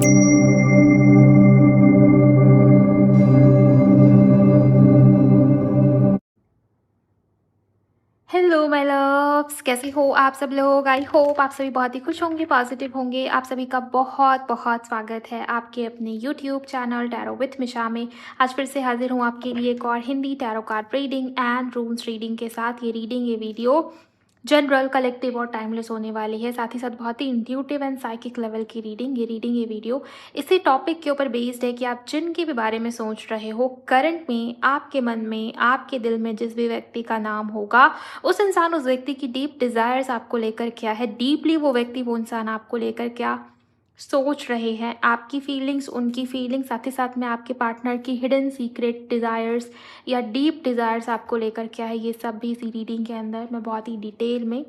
Hello my loves, कैसे हो आप सब लोग। आई होप आप सभी बहुत ही खुश होंगे, पॉजिटिव होंगे। आप सभी का बहुत बहुत स्वागत है आपके अपने यूट्यूब चैनल टैरो विथ मिशा में। आज फिर से हाजिर हूँ आपके लिए एक और Hindi tarot card reading and rooms reading के साथ। ये वीडियो जनरल, कलेक्टिव और टाइमलेस होने वाली है, साथ ही साथ बहुत ही इंट्यूटिव एंड साइकिक लेवल की ये वीडियो इसी टॉपिक के ऊपर बेस्ड है कि आप जिन के भी बारे में सोच रहे हो करंट में, आपके मन में, आपके दिल में जिस भी व्यक्ति का नाम होगा, उस इंसान, उस व्यक्ति की डीप डिजायर्स आपको लेकर क्या है, डीपली वो व्यक्ति, वो इंसान आपको लेकर क्या सोच रहे हैं, आपकी फीलिंग्स, उनकी फीलिंग्स, साथ ही साथ में आपके पार्टनर की हिडन सीक्रेट डिज़ायर्स या डीप डिज़ायर्स आपको लेकर क्या है, ये सब भी इसी रीडिंग के अंदर मैं बहुत ही डिटेल में,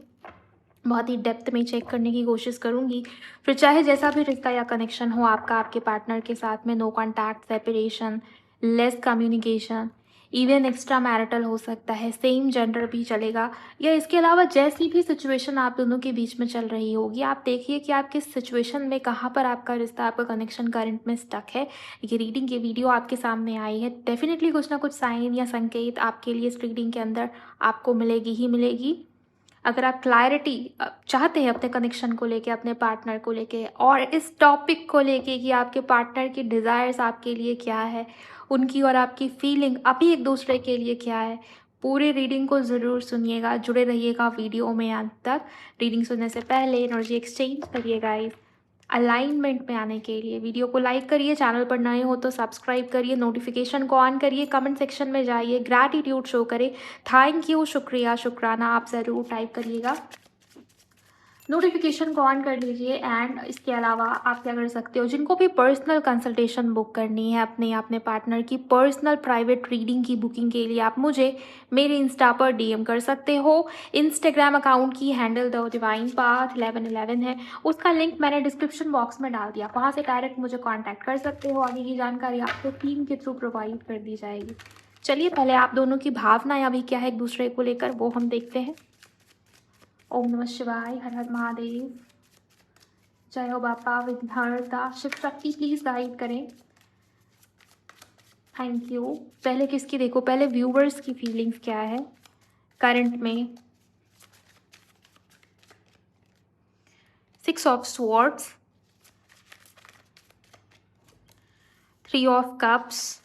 बहुत ही डेप्थ में चेक करने की कोशिश करूंगी। फिर चाहे जैसा भी रिश्ता या कनेक्शन हो आपका आपके पार्टनर के साथ में, no contact, separation, less communication, even extra marital हो सकता है, सेम जेंडर भी चलेगा, या इसके अलावा जैसी भी सिचुएशन आप दोनों के बीच में चल रही होगी, आप देखिए कि आप किस सिचुएशन में, कहाँ पर आपका रिश्ता, आपका कनेक्शन करंट में स्टक है। ये रीडिंग, ये वीडियो आपके सामने आई है, डेफिनेटली कुछ ना कुछ साइन या संकेत आपके लिए इस रीडिंग के अंदर आपको मिलेगी ही मिलेगी। अगर आप क्लैरिटी चाहते हैं अपने कनेक्शन को लेके, अपने पार्टनर को लेके और इस टॉपिक को लेके कि आपके पार्टनर की डिज़ायर्स आपके लिए क्या है, उनकी और आपकी फीलिंग अभी एक दूसरे के लिए क्या है, पूरी रीडिंग को ज़रूर सुनिएगा, जुड़े रहिएगा वीडियो में अंत तक। रीडिंग सुनने से पहले एनर्जी एक्सचेंज करिएगा, अलाइनमेंट में आने के लिए वीडियो को लाइक करिए, चैनल पर नए हो तो सब्सक्राइब करिए, नोटिफिकेशन को ऑन करिए, कमेंट सेक्शन में जाइए, ग्रैटिट्यूड शो करें, थैंक यू, शुक्रिया, शुक्राना आप ज़रूर टाइप करिएगा, नोटिफिकेशन को ऑन कर लीजिए। एंड इसके अलावा आप क्या कर सकते हो, जिनको भी पर्सनल कंसल्टेशन बुक करनी है अपने पार्टनर की पर्सनल प्राइवेट रीडिंग की बुकिंग के लिए, आप मुझे मेरे इंस्टा पर डीएम कर सकते हो। इंस्टाग्राम अकाउंट की हैंडल द डिवाइन पाथ 1111 है, उसका लिंक मैंने डिस्क्रिप्शन बॉक्स में डाल दिया, वहाँ से डायरेक्ट मुझे कॉन्टैक्ट कर सकते हो। आगे की जानकारी आपको टीम के थ्रू प्रोवाइड कर दी जाएगी। चलिए पहले आप दोनों की भावनाएं अभी क्या है एक दूसरे को लेकर, वो हम देखते हैं। ओम नमः शिवाय, हर हर महादेव, जय हो बापा विघ्नहर्ता, शिव शक्ति प्लीज गाइड करें, थैंक यू। पहले किसकी देखो, पहले व्यूवर्स की फीलिंग्स क्या है करंट में। 6 of swords, 3 of cups,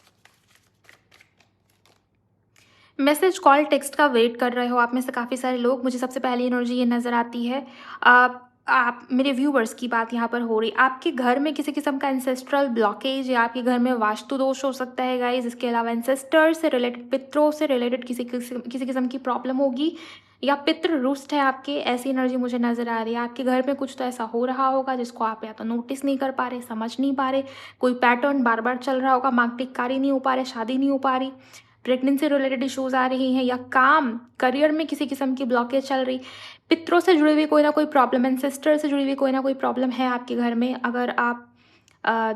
message, call, text का वेट कर रहे हो आप में से काफ़ी सारे लोग। मुझे सबसे पहली एनर्जी ये नज़र आती है, आप मेरे व्यूवर्स की बात यहाँ पर हो रही, आपके घर में किसी किस्म का एंसेस्ट्रल ब्लॉकेज या आपके घर में वास्तु दोष हो सकता है गाइज। इसके अलावा एंसेस्टर से रिलेटेड, पितरों से रिलेटेड किसी किस्म की प्रॉब्लम होगी, या पितृ रुष्ट है आपके, ऐसी एनर्जी मुझे नज़र आ रही है। आपके घर में कुछ तो ऐसा हो रहा होगा जिसको आप या तो नोटिस नहीं कर पा रहे, समझ नहीं पा रहे, कोई पैटर्न बार बार चल रहा होगा, मांगलिक कार्य नहीं हो पा रहे, शादी नहीं हो पा रही, प्रेगनेंसी रिलेटेड इश्यूज आ रही हैं, या काम करियर में किसी किस्म की ब्लॉकेज चल रही, पितरों से जुड़ी हुई कोई ना कोई प्रॉब्लम, एंसेस्टर से जुड़ी हुई कोई ना कोई प्रॉब्लम है आपके घर में। अगर आप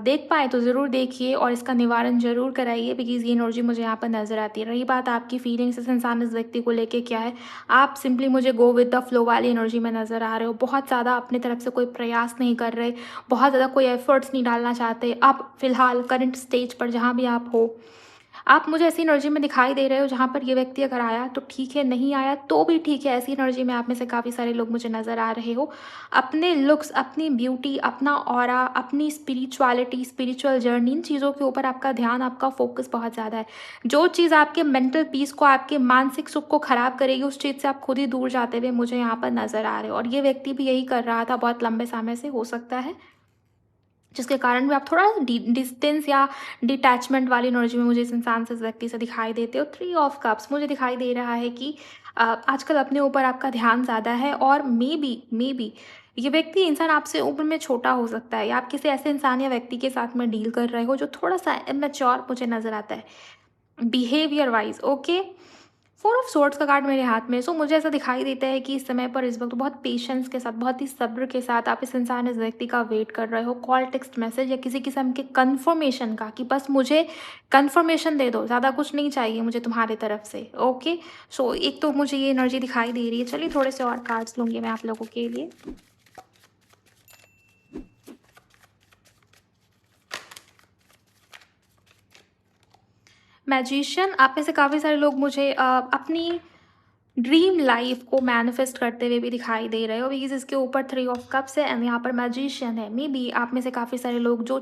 देख पाए तो ज़रूर देखिए और इसका निवारण ज़रूर कराइए, बिकॉज ये एनर्जी मुझे यहाँ पर नज़र आती है। रही बात आपकी फीलिंग्स, इस इंसान, इस व्यक्ति को लेके क्या है, आप सिंपली मुझे गो विद द फ्लो वाली एनर्जी में नज़र आ रहे हो, बहुत ज़्यादा अपनी तरफ से कोई प्रयास नहीं कर रहे, बहुत ज़्यादा कोई एफर्ट्स नहीं डालना चाहते। आप फिलहाल करंट स्टेज पर जहाँ भी आप हो, आप मुझे ऐसी एनर्जी में दिखाई दे रहे हो जहाँ पर ये व्यक्ति अगर आया तो ठीक है, नहीं आया तो भी ठीक है। ऐसी एनर्जी में आप में से काफ़ी सारे लोग मुझे नज़र आ रहे हो। अपने लुक्स, अपनी ब्यूटी, अपना ऑरा, अपनी स्पिरिचुअलिटी, स्पिरिचुअल जर्नी, इन चीज़ों के ऊपर आपका ध्यान, आपका फोकस बहुत ज़्यादा है। जो चीज़ आपके मेंटल पीस को, आपके मानसिक सुख को ख़राब करेगी, उस चीज़ से आप खुद ही दूर जाते हुए मुझे यहाँ पर नज़र आ रहे हो। और ये व्यक्ति भी यही कर रहा था बहुत लंबे समय से, हो सकता है, जिसके कारण भी आप थोड़ा डिस्टेंस या डिटैचमेंट वाली एनर्जी में मुझे इस इंसान से, इस व्यक्ति से दिखाई देते हो। 3 ऑफ कप्स मुझे दिखाई दे रहा है कि आजकल अपने ऊपर आपका ध्यान ज़्यादा है, और मे बी ये व्यक्ति, इंसान आपसे उम्र में छोटा हो सकता है, या आप किसी ऐसे इंसान या व्यक्ति के साथ में डील कर रहे हो जो थोड़ा सा इमेच्योर मुझे नज़र आता है behaviour wise. Okay, 4 of swords का कार्ड मेरे हाथ में। सो मुझे ऐसा दिखाई देता है कि इस समय पर, इस वक्त बहुत पेशेंस के साथ, बहुत ही सब्र के साथ आप इस इंसान, इस व्यक्ति का वेट कर रहे हो, कॉल, टेक्स्ट मैसेज या किसी किस्म के कन्फर्मेशन का, कि बस मुझे कन्फर्मेशन दे दो, ज़्यादा कुछ नहीं चाहिए मुझे तुम्हारे तरफ से। ओके, सो एक तो मुझे ये एनर्जी दिखाई दे रही है। चलिए थोड़े से और कार्ड्स लूँगी मैं आप लोगों के लिए। मैजिशियन, आप में से काफ़ी सारे लोग मुझे अपनी ड्रीम लाइफ को मैनिफेस्ट करते हुए भी दिखाई दे रहे हो, बिकॉज़ इसके ऊपर 3 ऑफ कप्स है एंड यहाँ पर मैजिशियन है। मे बी आप में से काफ़ी सारे लोग जो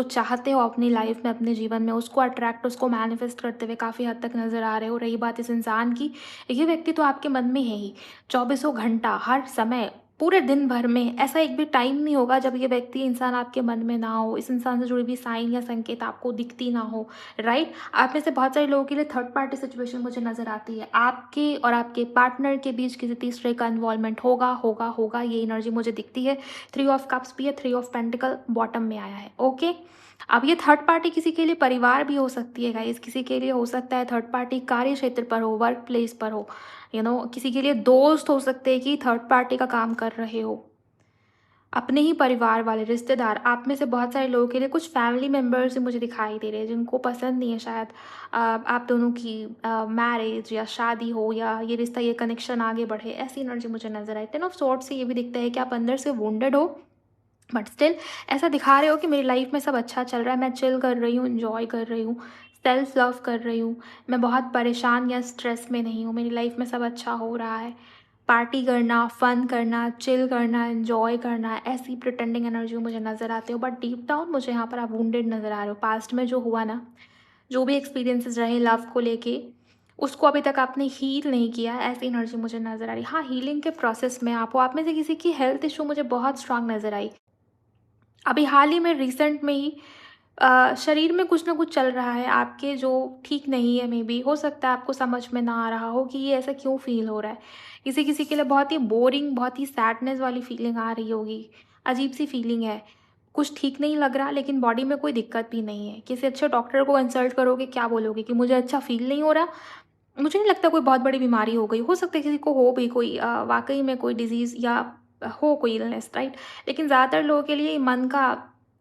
चाहते हो अपनी लाइफ में, अपने जीवन में, उसको अट्रैक्ट, उसको मैनिफेस्ट करते हुए काफ़ी हद तक नज़र आ रहे हो। रही बात इस इंसान की, ये व्यक्ति तो आपके मन में है ही, चौबीसों घंटा, हर समय, पूरे दिन भर में ऐसा एक भी टाइम नहीं होगा जब ये व्यक्ति, इंसान आपके मन में ना हो, इस इंसान से जुड़ी हुई साइन या संकेत आपको दिखती ना हो, राइट? आप में से बहुत सारे लोगों के लिए थर्ड पार्टी सिचुएशन मुझे नज़र आती है। आपके और आपके पार्टनर के बीच किसी तीसरे का इन्वॉल्वमेंट होगा, होगा, होगा, ये एनर्जी मुझे दिखती है। 3 ऑफ कप्स भी है, 3 ऑफ पेंटिकल बॉटम में आया है, ओके? अब ये थर्ड पार्टी किसी के लिए परिवार भी हो सकती है गाइस, किसी के लिए हो सकता है थर्ड पार्टी कार्य क्षेत्र पर हो, वर्क प्लेस पर हो, किसी के लिए दोस्त हो सकते हैं कि थर्ड पार्टी का काम कर रहे हो। अपने ही परिवार वाले, रिश्तेदार, आप में से बहुत सारे लोगों के लिए कुछ फैमिली मेंबर्स भी मुझे दिखाई दे रहे हैं जिनको पसंद नहीं है शायद आप दोनों की मैरिज या शादी हो, या ये रिश्ता, ये कनेक्शन आगे बढ़े, ऐसी एनर्जी मुझे नज़र आई। 10 ऑफ सॉर्ड्स से ये भी दिखता है कि आप अंदर से वुंडेड हो, बट स्टिल ऐसा दिखा रहे हो कि मेरी लाइफ में सब अच्छा चल रहा है, मैं चिल कर रही हूँ, एंजॉय कर रही हूँ, सेल्फ लव कर रही हूँ, मैं बहुत परेशान या स्ट्रेस में नहीं हूँ, मेरी लाइफ में सब अच्छा हो रहा है। पार्टी करना, फन करना, चिल करना, एंजॉय करना, ऐसी प्रिटेंडिंग एनर्जी मुझे नज़र आती हो, बट डीप डाउन मुझे यहाँ पर आप वुंडेड नज़र आ रहे हो। पास्ट में जो हुआ ना, जो भी एक्सपीरियंसेस रहे लव को लेके, उसको अभी तक आपने हील नहीं किया, ऐसी एनर्जी मुझे नज़र आ रही। हाँ, हीलिंग के प्रोसेस में आप हो। आप में से किसी की हेल्थ इशू मुझे बहुत स्ट्रांग नज़र आई। अभी हाल ही में, रिसेंट में ही शरीर में कुछ ना कुछ चल रहा है आपके जो ठीक नहीं है। मे बी हो सकता है आपको समझ में ना आ रहा हो कि ये ऐसा क्यों फ़ील हो रहा है। किसी किसी के लिए बहुत ही बोरिंग, बहुत ही सैडनेस वाली फीलिंग आ रही होगी, अजीब सी फीलिंग है। कुछ ठीक नहीं लग रहा, लेकिन बॉडी में कोई दिक्कत भी नहीं है। किसी अच्छे डॉक्टर को कंसल्ट करोगे, क्या बोलोगे कि मुझे अच्छा फ़ील नहीं हो रहा? मुझे नहीं लगता कोई बहुत बड़ी बीमारी हो गई। हो सकता है किसी को हो भी कोई वाक़ई में कोई डिज़ीज़, या हो कोई इलनेस, राइट? लेकिन ज़्यादातर लोगों के लिए मन का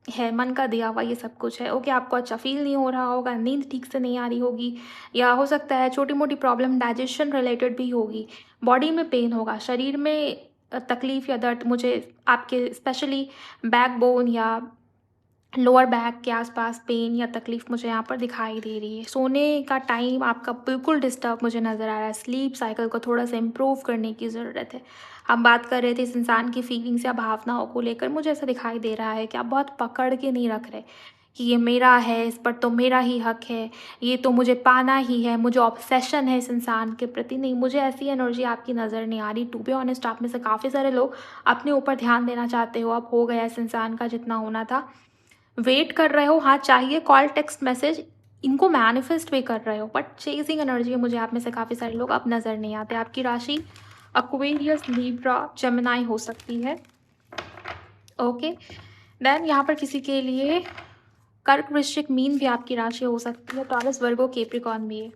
है, मन का दिया हुआ ये सब कुछ है। ओके, आपको अच्छा फ़ील नहीं हो रहा होगा, नींद ठीक से नहीं आ रही होगी, या हो सकता है छोटी-मोटी प्रॉब्लम डाइजेशन रिलेटेड भी होगी, बॉडी में पेन होगा, शरीर में तकलीफ़ या दर्द मुझे आपके स्पेशली बैकबोन या लोअर बैक के आसपास पेन या तकलीफ़ मुझे यहाँ पर दिखाई दे रही है। सोने का टाइम आपका बिल्कुल डिस्टर्ब मुझे नज़र आ रहा है। स्लीप साइकिल को थोड़ा-सा इम्प्रूव करने की ज़रूरत है। हम बात कर रहे थे इस इंसान की फीलिंग्स या भावनाओं को लेकर, मुझे ऐसा दिखाई दे रहा है कि आप बहुत पकड़ के नहीं रख रहे कि ये मेरा है, इस पर तो मेरा ही हक है, ये तो मुझे पाना ही है, मुझे ऑब्सेशन है इस इंसान के प्रति। नहीं, मुझे ऐसी एनर्जी आपकी नज़र नहीं आ रही। टू बी ऑनेस्ट, आप में से काफ़ी सारे लोग अपने ऊपर ध्यान देना चाहते हो, अब हो गया इस इंसान का जितना होना था। वेट कर रहे हो, हाँ चाहिए कॉल, टेक्स्ट मैसेज, इनको मैनिफेस्ट भी कर रहे हो, बट चेजिंग एनर्जी में मुझे आप में से काफ़ी सारे लोग अब नज़र नहीं आते। आपकी राशि एक्वेरियस, लिब्रा, जेमिनी हो सकती है, ओके? देन यहाँ पर किसी के लिए कर्क, वृश्चिक, मीन भी आपकी राशि हो सकती है, टॉरस, वर्गो, कैप्रिकॉर्न भी है।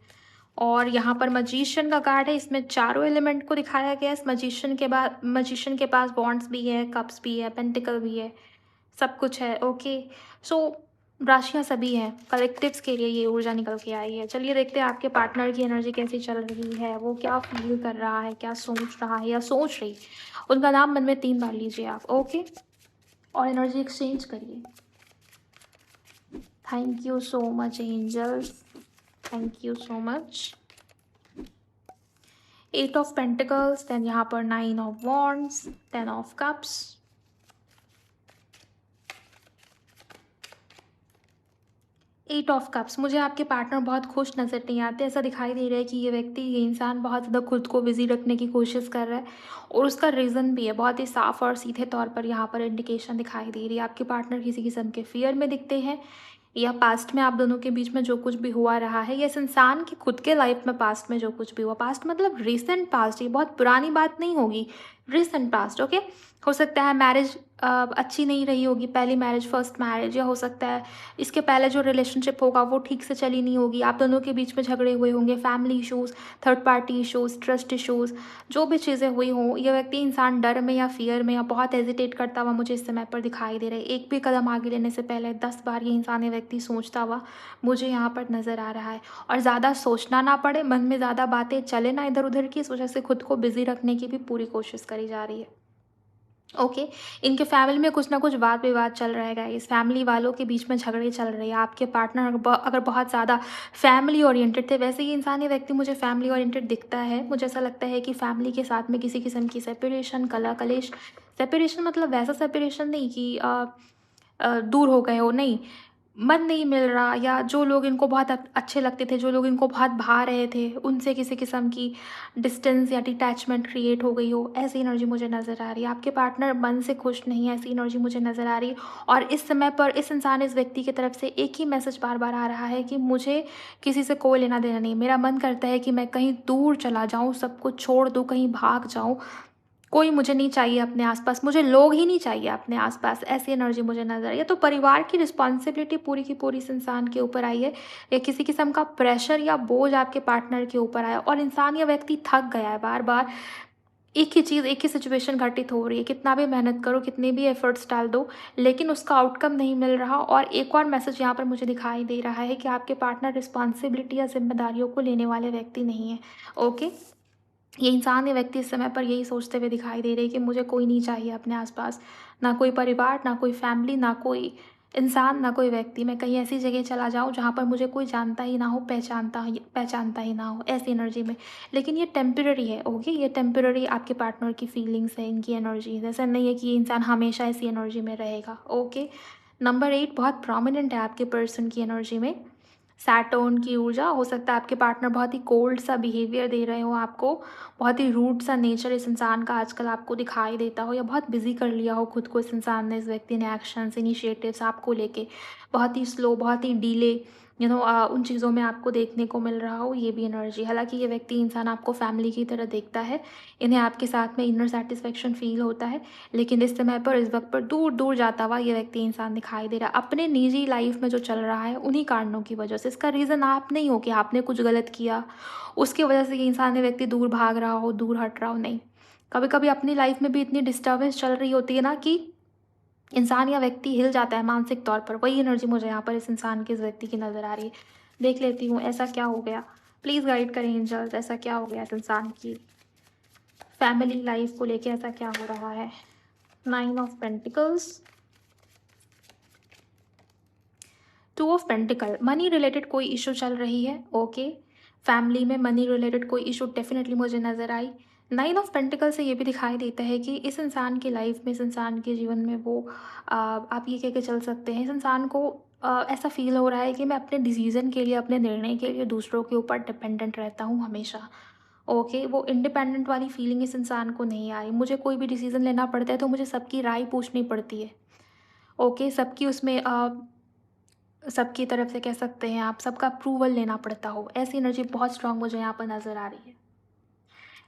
और यहाँ पर मैजिशियन का कार्ड है, इसमें चारों एलिमेंट को दिखाया गया है। इस मैजिशियन के पास बॉन्ड्स भी है, कप्स भी है, पेंटिकल भी है, सब कुछ है, ओके? सो राशियाँ सभी हैं, कलेक्टिव्स के लिए ये ऊर्जा निकल के आई है। चलिए देखते हैं आपके पार्टनर की एनर्जी कैसी चल रही है, वो क्या फ़ील कर रहा है, क्या सोच रहा है या सोच रही। उनका नाम मन में 3 बार लीजिए आप, ओके? और एनर्जी एक्सचेंज करिए। Thank you so much angels, thank you so much. 8 of pentacles, then यहाँ पर 9 of wands, 10 of cups, 8 of cups. मुझे आपके पार्टनर बहुत खुश नज़र नहीं आते। ऐसा दिखाई दे रहा है कि ये व्यक्ति, ये इंसान बहुत ज़्यादा खुद को बिज़ी रखने की कोशिश कर रहा है, और उसका रीज़न भी है, बहुत ही साफ़ और सीधे तौर पर यहाँ पर इंडिकेशन दिखाई दे रही है। आपके पार्टनर किसी किस्म के फ़ियर में दिखते हैं, या पास्ट में आप दोनों के बीच में जो कुछ भी हुआ रहा है, या इस इंसान की खुद के लाइफ में पास्ट में जो कुछ भी हुआ, पास्ट मतलब रिसेंट पास्ट, ये बहुत पुरानी बात नहीं होगी, रिसेंट पास्ट, ओके? हो सकता है मैरिज अच्छी नहीं रही होगी, पहली मैरिज, फर्स्ट मैरिज, या हो सकता है इसके पहले जो रिलेशनशिप होगा वो ठीक से चली नहीं होगी, आप दोनों के बीच में झगड़े हुए होंगे, family issues, third party issues, trust issues, जो भी चीज़ें हुई हों, ये व्यक्ति, इंसान डर में या फ़ियर में या बहुत हेजिटेट करता हुआ मुझे इस समय पर दिखाई दे रहा है। एक भी कदम आगे लेने से पहले 10 बार ये इंसान, ये व्यक्ति सोचता हुआ मुझे यहाँ पर नज़र आ रहा है। और ज़्यादा सोचना ना पड़े, मन में ज़्यादा बातें चले ना इधर उधर की, इस वजह से खुद को बिज़ी रखने की भी पूरी कोशिश करी जा रही है। ओके, इनके फैमिली में कुछ ना कुछ वाद-विवाद चल रहा है गाइस, फैमिली वालों के बीच में झगड़े चल रहे हैं। आपके पार्टनर अगर बहुत ज़्यादा फैमिली ओरिएंटेड थे, वैसे ये इंसान, ये व्यक्ति मुझे फैमिली ओरिएंटेड दिखता है। मुझे ऐसा लगता है कि फैमिली के साथ में किसी किस्म की सेपरेशन, कलह-कलेश, सेपरेशन मतलब वैसा सेपरेशन नहीं कि दूर हो गए हो, नहीं। मन नहीं मिल रहा, या जो लोग इनको बहुत अच्छे लगते थे, जो लोग इनको बहुत भा रहे थे, उनसे किसी किस्म की डिस्टेंस या डिटैचमेंट क्रिएट हो गई हो, ऐसी एनर्जी मुझे नज़र आ रही है। आपके पार्टनर मन से खुश नहीं है, ऐसी एनर्जी मुझे नज़र आ रही है। और इस समय पर इस इंसान, इस व्यक्ति की तरफ से एक ही मैसेज बार-बार आ रहा है कि मुझे किसी से कोई लेना-देना नहीं। मेरा मन करता है कि मैं कहीं दूर चला जाऊँ, सब कुछ छोड़ दूँ, कहीं भाग जाऊँ। कोई मुझे नहीं चाहिए अपने आस-पास, मुझे लोग ही नहीं चाहिए अपने आस-पास, ऐसी एनर्जी मुझे नज़र आई है। तो परिवार की रिस्पॉन्सिबिलिटी पूरी की पूरी इस इंसान के ऊपर आई है, या किसी किस्म का प्रेशर या बोझ आपके पार्टनर के ऊपर आया, और इंसान या व्यक्ति थक गया है बार-बार। एक ही चीज़, एक ही सिचुएशन घटित हो रही है, कितना भी मेहनत करो, कितने भी एफर्ट्स डाल दो, लेकिन उसका आउटकम नहीं मिल रहा। और एक और मैसेज यहाँ पर मुझे दिखाई दे रहा है कि आपके पार्टनर रिस्पॉन्सिबिलिटी या ज़िम्मेदारियों को लेने वाले व्यक्ति नहीं है। ओके? ये इंसान, ये व्यक्ति इस समय पर यही सोचते हुए दिखाई दे रहे हैं कि मुझे कोई नहीं चाहिए अपने आस-पास, ना कोई परिवार, ना कोई फैमिली, ना कोई इंसान, ना कोई व्यक्ति। मैं कहीं ऐसी जगह चला जाऊँ जहाँ पर मुझे कोई जानता ही ना हो, पहचानता ही ना हो, ऐसी एनर्जी में। लेकिन ये टेम्परेरी है, ओके? ये टेम्परेरी आपके पार्टनर की फीलिंग्स है, इनकी एनर्जीज़। ऐसा नहीं है कि ये इंसान हमेशा ऐसी एनर्जी में रहेगा, ओके? नंबर 8 बहुत प्रोमिनेंट है आपके पर्सन की एनर्जी में। सैटर्न की ऊर्जा, हो सकता है आपके पार्टनर बहुत ही कोल्ड सा बिहेवियर दे रहे हो आपको, बहुत ही रूड सा नेचर इस इंसान का आजकल आपको दिखाई देता हो, या बहुत बिज़ी कर लिया हो खुद को इस इंसान ने, इस व्यक्ति ने एक्शंस, इनिशिएटिव्स आपको लेके। बहुत ही स्लो, बहुत ही डीले, उन चीज़ों में आपको देखने को मिल रहा हो, ये भी एनर्जी। हालाँकि ये व्यक्ति, इंसान आपको फैमिली की तरह देखता है, इन्हें आपके साथ में इनर सैटिस्फैक्शन फ़ील होता है, लेकिन इस समय पर, इस वक़्त पर दूर-दूर जाता हुआ ये व्यक्ति, इंसान दिखाई दे रहा है। अपने निजी लाइफ़ में जो चल रहा है, उन्हीं कारणों की वजह से। इसका रीज़न आप नहीं हो कि आपने कुछ गलत किया, उसकी वजह से ये इंसान, ये व्यक्ति दूर भाग रहा हो, दूर हट रहा हो, नहीं। कभी-कभी अपनी लाइफ़ में भी इतनी डिस्टर्बेंस चल रही होती है ना कि इंसान या व्यक्ति हिल जाता है मानसिक तौर पर। वही एनर्जी मुझे यहाँ पर इस इंसान की, इस व्यक्ति की नज़र आ रही है। देख लेती हूँ ऐसा क्या हो गया? प्लीज़ गाइड करें एंजल्स, ऐसा क्या हो गया इस इंसान की फैमिली लाइफ़ को लेके, ऐसा क्या हो रहा है? 9 of pentacles, 2 of pentacle, money related कोई इश्यू चल रही है, ओके। फैमिली में मनी रिलेटेड कोई इश्यू डेफिनेटली मुझे नज़र आई। 9 ऑफ पेंटिकल से ये भी दिखाई देता है कि इस इंसान की लाइफ में, इस इंसान के जीवन में वो आप ये कह के चल सकते हैं, इस इंसान को ऐसा फ़ील हो रहा है कि मैं अपने डिसीज़न के लिए, अपने निर्णय के लिए दूसरों के ऊपर डिपेंडेंट रहता हूँ हमेशा। ओके, वो इंडिपेंडेंट वाली फीलिंग इस इंसान को नहीं आ रही। मुझे कोई भी डिसीज़न लेना पड़ता है तो मुझे सबकी राय पूछनी पड़ती है। ओके, सबकी उसमें सबकी तरफ से कह सकते हैं आप, सबका अप्रूवल लेना पड़ता हो, ऐसी एनर्जी बहुत स्ट्रांग मुझे यहाँ पर नज़र आ रही है।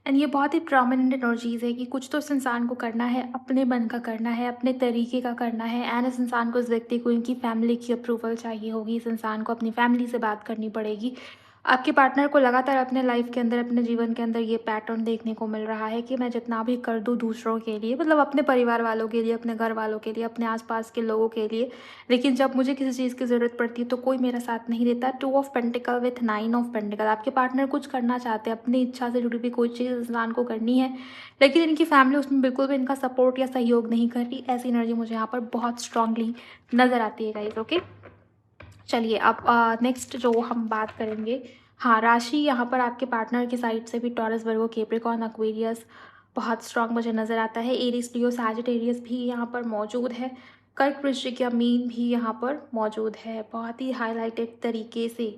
एंड ये बहुत ही प्रोमिनेंट एनर्जीज़ है कि कुछ तो इस इंसान को करना है, अपने मन का करना है, अपने तरीके का करना है। एंड इस इंसान को, इस व्यक्ति को, इनकी फैमिली की अप्रूवल चाहिए होगी, इस इंसान को अपनी फैमिली से बात करनी पड़ेगी। आपके पार्टनर को लगातार अपने लाइफ के अंदर, अपने जीवन के अंदर ये पैटर्न देखने को मिल रहा है कि मैं जितना भी कर दूँ दूसरों के लिए, मतलब अपने परिवार वालों के लिए, अपने घर वालों के लिए, अपने आसपास के लोगों के लिए, लेकिन जब मुझे किसी चीज़ की ज़रूरत पड़ती है तो कोई मेरा साथ नहीं देता। 2 of pentacle with 9 of pentacle, आपके पार्टनर कुछ करना चाहते हैं, अपनी इच्छा से जुड़ी हुई कोई चीज़ इंसान को करनी है, लेकिन इनकी फैमिली उसमें बिल्कुल भी इनका सपोर्ट या सहयोग नहीं कर रही। ऐसी एनर्जी मुझे यहाँ पर बहुत स्ट्रांगली नज़र आती है गाइज़, ओके। चलिए अब नेक्स्ट जो हम बात करेंगे, हाँ, राशि यहाँ पर आपके पार्टनर की साइड से भी टॉरस, वर्गो, कैप्रिकॉर्न, एक्वेरियस बहुत स्ट्रांग मुझे नज़र आता है। एरीज, लियो, सैजिटेरियस भी यहाँ पर मौजूद है। कर्क, वृश्चिक या मीन भी यहाँ पर मौजूद है। बहुत ही हाईलाइटेड तरीके से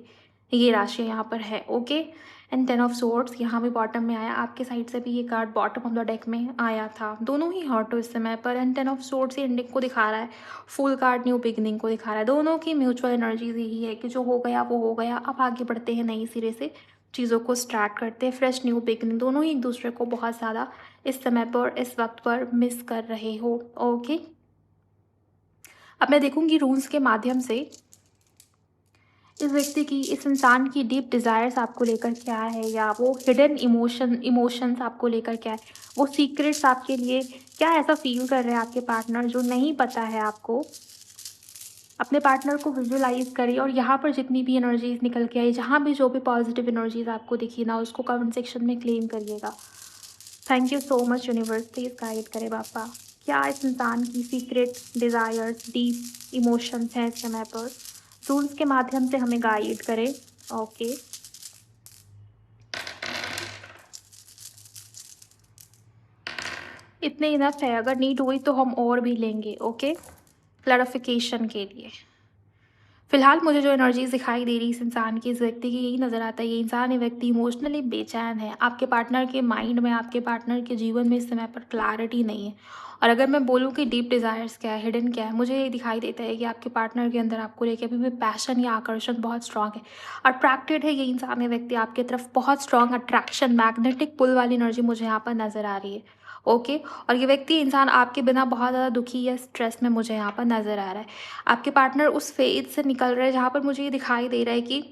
ये राशि यहाँ पर है, ओके। एंड 10 ऑफ सोर्ड्स यहाँ भी बॉटम में आया, आपके साइड से भी ये card bottom of the deck में आया था। दोनों ही हॉट हो इस समय पर। एंड 10 ऑफ सोर्ड्स ये एंडिंग को दिखा रहा है, फुल कार्ड न्यू बिगिनिंग को दिखा रहा है। दोनों की म्यूचुअल एनर्जीज यही है कि जो हो गया वो हो गया, अब आगे बढ़ते हैं, नई सिरे से चीज़ों को स्टार्ट करते हैं, फ्रेश न्यू बिगिनिंग। दोनों ही एक दूसरे को बहुत ज़्यादा इस समय पर, इस वक्त पर मिस कर रहे हो, ओके। अब मैं देखूंगी रूल्स के माध्यम से इस व्यक्ति की, इस इंसान की डीप डिज़ायर्स आपको लेकर क्या है, या वो हिडन इमोशंस आपको लेकर क्या है, वो सीक्रेट्स आपके लिए क्या ऐसा फील कर रहे हैं आपके पार्टनर जो नहीं पता है आपको। अपने पार्टनर को विजुअलाइज़ करिए, और यहाँ पर जितनी भी एनर्जीज़ निकल के आई, जहाँ भी जो भी पॉजिटिव एनर्जीज़ आपको दिखी ना, उसको कमेंट सेक्शन में क्लेम करिएगा। Thank you so much universe, please guide करें बापा। क्या इस इंसान की सीक्रेट डिज़ायर्स, डीप इमोशंस हैं इस समय पर? रूल्स के माध्यम से हमें गाइड करें। ओके। इतने इनफ है, अगर नीड हुई तो हम और भी लेंगे। ओके, क्लैरिफिकेशन के लिए। फिलहाल मुझे जो एनर्जीज़ दिखाई दे रही है इस इंसान की, इस व्यक्ति की, यही नज़र आता है ये इंसान, ये व्यक्ति इमोशनली बेचैन है। आपके पार्टनर के माइंड में, आपके पार्टनर के जीवन में इस समय पर क्लैरिटी नहीं है। और अगर मैं बोलूँ कि डीप डिज़ायर्स क्या है, हिडन क्या है, मुझे ये दिखाई देता है कि आपके पार्टनर के अंदर आपको लेके अभी भी पैशन या आकर्षण बहुत स्ट्रांग है। अट्रैक्टेड है ये इंसान, ये व्यक्ति आपकी तरफ, बहुत स्ट्रांग अट्रैक्शन, मैग्नेटिक पुल वाली एनर्जी मुझे यहाँ पर नज़र आ रही है। ओके। और ये व्यक्ति इंसान आपके बिना बहुत ज़्यादा दुखी या स्ट्रेस में मुझे यहाँ पर नज़र आ रहा है। आपके पार्टनर उस फेज से निकल रहे हैं जहाँ पर मुझे ये दिखाई दे रहा है कि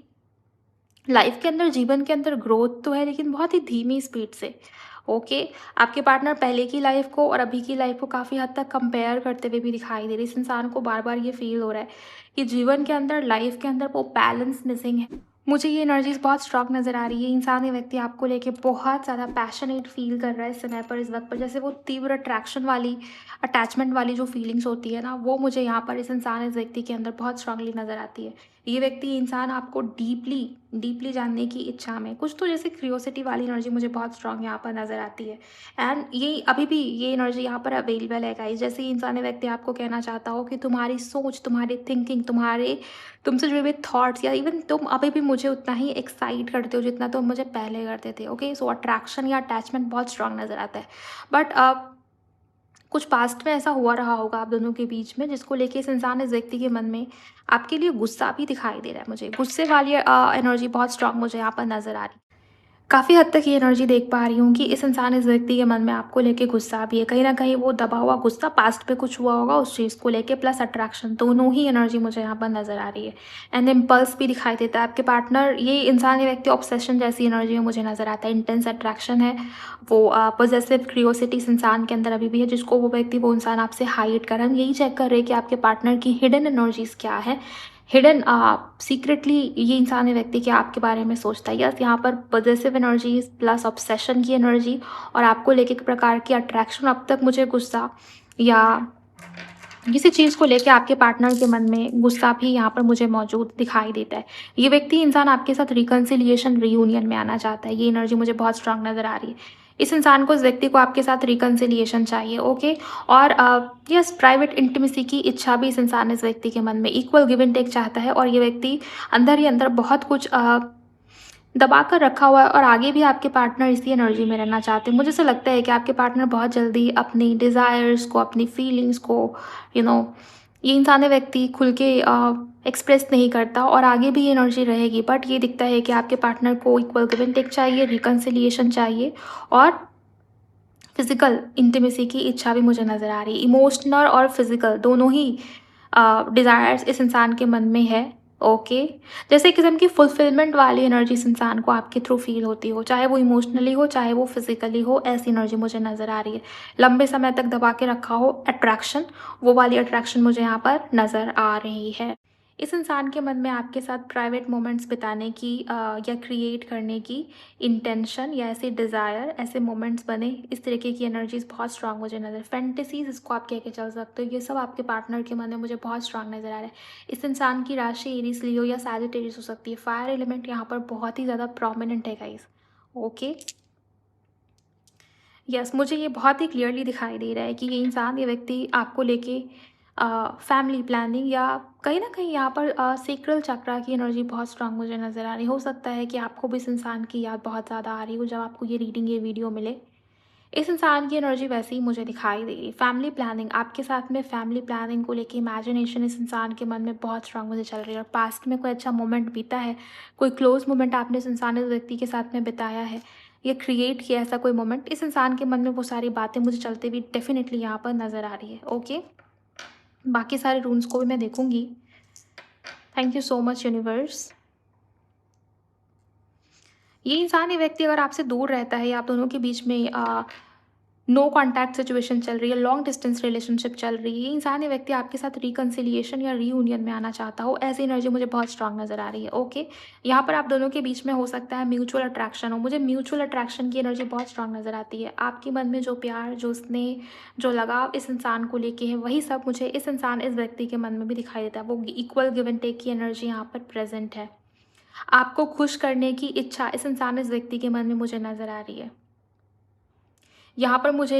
लाइफ के अंदर, जीवन के अंदर ग्रोथ तो है, लेकिन बहुत ही धीमी स्पीड से। ओके। आपके पार्टनर पहले की लाइफ को और अभी की लाइफ को काफ़ी हद तक कंपेयर करते हुए भी दिखाई दे रही है। इस इंसान को बार बार ये फील हो रहा है कि जीवन के अंदर, लाइफ के अंदर वो बैलेंस मिसिंग है। मुझे ये एनर्जीज बहुत स्ट्रांग नज़र आ रही है। इंसान, ये व्यक्ति आपको लेके बहुत ज़्यादा पैशनेट फील कर रहा है इस समय पर, इस वक्त पर। जैसे वो तीव्र अट्रैक्शन वाली, अटैचमेंट वाली जो फीलिंग्स होती है ना, वो मुझे यहाँ पर इस इंसान, इस व्यक्ति के अंदर बहुत स्ट्रांगली नज़र आती है। ये व्यक्ति, इंसान आपको डीपली डीपली जानने की इच्छा में, कुछ तो जैसे क्यूरियोसिटी वाली एनर्जी मुझे बहुत स्ट्रांग यहाँ पर नज़र आती है। एंड ये अभी भी ये एनर्जी यहाँ पर अवेलेबल है गाइस। जैसे ये इंसान, व्यक्ति आपको कहना चाहता हो कि तुम्हारी सोच, तुम्हारी थिंकिंग, तुम्हारे तुमसे जुड़े हुए थॉट्स, या इवन तुम अभी भी मुझे उतना ही एक्साइट करते हो जितना तुम मुझे पहले करते थे। ओके, सो अट्रैक्शन या अटैचमेंट बहुत स्ट्रांग नज़र आता है। बट कुछ पास्ट में ऐसा हुआ रहा होगा आप दोनों के बीच में, जिसको लेके इस इंसान, इस व्यक्ति के मन में आपके लिए गुस्सा भी दिखाई दे रहा है। मुझे गुस्से वाली एनर्जी बहुत स्ट्रांग मुझे यहाँ पर नज़र आ रही है। काफ़ी हद तक ये एनर्जी देख पा रही हूँ कि इस इंसान, इस व्यक्ति के मन में आपको लेके गुस्सा भी है। कहीं न कहीं वो दबा हुआ गुस्सा, पास्ट पे कुछ हुआ होगा उस चीज़ को लेके, प्लस अट्रैक्शन, दोनों ही एनर्जी मुझे यहाँ पर नज़र आ रही है। एंड इम्पल्स भी दिखाई देता है। आपके पार्टनर, ये इंसान, ये व्यक्ति ऑब्सेशन जैसी एनर्जी में मुझे नज़र आता है। इंटेंस अट्रैक्शन है, वो पॉसेसिव क्यूरियोसिटी इस इंसान के अंदर अभी भी है, जिसको वो व्यक्ति, वो इंसान आपसे हाइड कर रहा है। हम यही चेक कर रहे हैं कि आपके पार्टनर की हिडन एनर्जीज़ क्या है। हिडन सीक्रेटली ये इंसान, ये व्यक्ति क्या आपके बारे में सोचता है। यस, यहाँ पर पॉजिटिव एनर्जीज प्लस ऑब्सेशन की एनर्जी और आपको लेके एक प्रकार की अट्रैक्शन। अब तक मुझे गुस्सा या किसी चीज़ को लेके आपके पार्टनर के मन में गुस्सा भी यहाँ पर मुझे मौजूद दिखाई देता है। ये व्यक्ति, इंसान आपके साथ रिकन्सिलिएशन, रियूनियन में आना चाहता है। ये एनर्जी मुझे बहुत स्ट्रांग नज़र आ रही है। इस इंसान को, इस व्यक्ति को आपके साथ रिकन्सिलिएशन चाहिए। ओके। और यस, प्राइवेट इंटीमेसी की इच्छा भी इस इंसान, इस व्यक्ति के मन में, इक्वल गिव एंड टेक चाहता है। और ये व्यक्ति अंदर ही अंदर बहुत कुछ दबा कर रखा हुआ है और आगे भी आपके पार्टनर इसी एनर्जी में रहना चाहते हैं। मुझे ऐसा लगता है कि आपके पार्टनर बहुत जल्दी अपनी डिज़ायर्स को, अपनी फीलिंग्स को, यू नो ये इंसान, ये व्यक्ति खुल के एक्सप्रेस नहीं करता और आगे भी ये एनर्जी रहेगी। बट ये दिखता है कि आपके पार्टनर को इक्वल गिव एंड टेक चाहिए, रिकन्सिलिएशन चाहिए और फिजिकल इंटीमेसी की इच्छा भी मुझे नज़र आ रही है। इमोशनल और फिजिकल दोनों ही डिज़ायर्स इस इंसान के मन में है। ओके। जैसे एक किस्म की फुलफिलमेंट वाली एनर्जी इस इंसान को आपके थ्रू फील होती हो, चाहे वो इमोशनली हो, चाहे वो फिजिकली हो, ऐसी एनर्जी मुझे नज़र आ रही है। लंबे समय तक दबा के रखा हो अट्रैक्शन, वो वाली अट्रैक्शन मुझे यहाँ पर नज़र आ रही है। इस इंसान के मन में आपके साथ प्राइवेट मोमेंट्स बिताने की या क्रिएट करने की इंटेंशन या ऐसे डिज़ायर, ऐसे मोमेंट्स बने, इस तरीके की एनर्जीज बहुत स्ट्रांग मुझे नज़र, फैंटेसीज इसको आप कह के चल सकते हो। ये सब आपके पार्टनर के मन में मुझे बहुत स्ट्रांग नज़र आ रहा है। इस इंसान की राशि एरीज, लियो या सैजिटेरियस हो सकती है। फायर एलिमेंट यहाँ पर बहुत ही ज़्यादा प्रोमिनेंट है गाइस। ओके। यस, मुझे ये बहुत ही क्लियरली दिखाई दे रहा है कि ये इंसान, ये व्यक्ति आपको लेके फैमिली प्लानिंग या कहीं न कहीं यहाँ पर सेक्रल चक्रा की एनर्जी बहुत स्ट्रांग मुझे नज़र आ रही है। हो सकता है कि आपको भी इस इंसान की याद बहुत ज़्यादा आ रही हो जब आपको ये रीडिंग, ये वीडियो मिले। इस इंसान की एनर्जी वैसे ही मुझे दिखाई दे रही है। फैमिली प्लानिंग, आपके साथ में फैमिली प्लानिंग को लेके इमेजिनेशन इस इंसान के मन में बहुत स्ट्रांग मुझे चल रही है। और पास्ट में कोई अच्छा मोमेंट बीता है, कोई क्लोज मोमेंट आपने इस इंसान, इस व्यक्ति के साथ में बिताया है या क्रिएट किया ऐसा कोई मोमेंट, इस इंसान के मन में वो सारी बातें मुझे चलती हुई डेफिनेटली यहाँ पर नज़र आ रही है। ओके। बाकी सारे रूम्स को भी मैं देखूंगी। Thank you so much universe. ये इंसान, ये व्यक्ति अगर आपसे दूर रहता है या आप दोनों के बीच में नो कॉन्टैक्ट सिचुएशन चल रही है, लॉन्ग डिस्टेंस रिलेशनशिप चल रही है, ये इंसान ये व्यक्ति आपके साथ रिकंसिलिएशन या रीयूनियन में आना चाहता हो, ऐसी एनर्जी मुझे बहुत स्ट्रांग नज़र आ रही है। ओके, यहाँ पर आप दोनों के बीच में हो सकता है म्यूचुअल अट्रैक्शन हो, मुझे म्यूचुअल अट्रैक्शन की एनर्जी बहुत स्ट्रांग नज़र आती है। आपके मन में जो प्यार, जो स्नेह, जो लगाव इस इंसान को लेके है, वही सब मुझे इस इंसान, इस व्यक्ति के मन में भी दिखाई देता है। वो इक्वल गिव एंड टेक की एनर्जी यहाँ पर प्रेजेंट है। आपको खुश करने की इच्छा इस इंसान, इस व्यक्ति के मन में मुझे नज़र आ रही है। यहाँ पर मुझे